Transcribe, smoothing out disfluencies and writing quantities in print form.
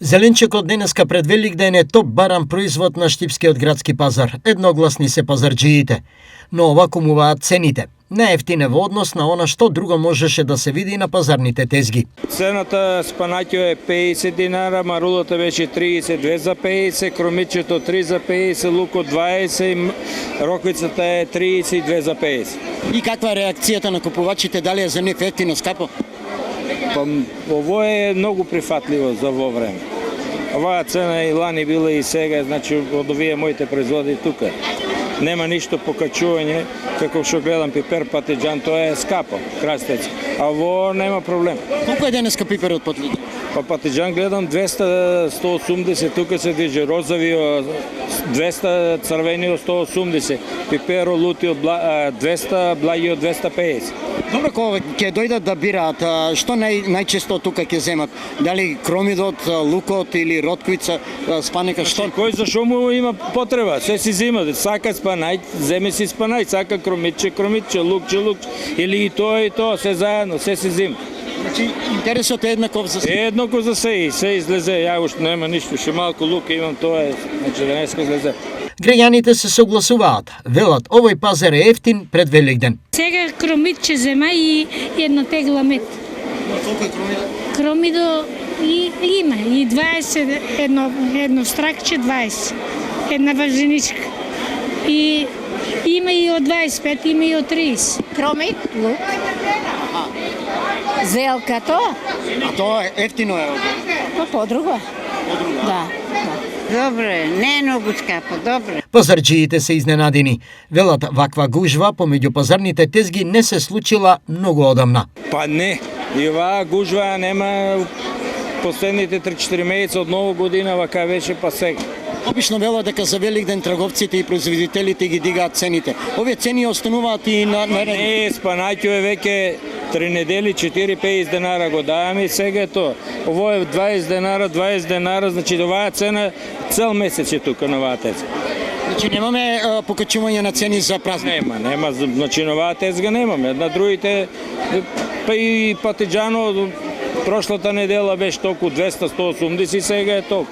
Зеленчекот денеска пред Великден е топ баран производ на Штипскиот градски пазар. Едногласни се пазарџиите, но ова кумуваат цените. Наевтин е во однос на она што друго можеше да се види на пазарните тезги. Цената спанаќо е 50 динара, марулата беше 32 за 50, кромичето 3 за 50, лукот 20, роквицата е 32 за 50. И каква е реакцијата на купувачите, дали е за нив ефтино, скапо? Па, ово е многу прифатливо за во време. Оваа цена и лани била и сега, значи од овие моите производи тука. Нема ништо покачување, како што гледам пипер, патиџан, тоа е скапо, крастец. А во нема проблем. Колку е денеска пиперот под литар? Па патиџан гледам 200, 180, тука се движи розовиот 200, црвениот 180, пиперо лутиот 200, благиот 250. Добро, кога ќе дојдат да бираат, што најчесто тука ќе земат? Дали кромидот, лукот или ротквица, спанека, што? Кој за што му има потреба, се си зима, сака спанај, земи си спанај, сака кромиче, лукче, или и тоа, се заедно, се си зима. Значи, интересот е еднаков за се? Еднаков за се и се излезе, ја уште нема ништо, ше малку лука имам, тоа е, значи денеска излезе. Граѓаните се согласуваат, велат овој пазар е ефтин пред Великден. Сега кромидче зема и една тегла мед. Колку е кромидот? Кромидо има и 20, едно стракче 20, една важеничка. И има и од 25, има и од 30. Кромит, лук, зелка тоа. А тоа е ефтино е овде? Па подруго. Да. Добре, не е многу скапо, добре. Пазарџиите се изненадени. Велат ваква гужва помеѓу пазарните тезги не се случила многу одамна. Па не, и оваа гужва нема последните 3-4 месеца од нова година, вака беше па сега. Обично велат дека за Великден трговците и производителите ги дигаат цените. Овие цени остануваат и на Не, спанаќо е веќе 3 недели 4-50 денара го даваме и сега е тоа. Ово е 20 денара, значи оваа цена цел месец е тука на оваа тезга. Значи немаме покачување на цени за празник. Нема, значи на оваа тезга немаме. На другите, па и патиџано прошлата недела беше толку 200-180, сега е толку.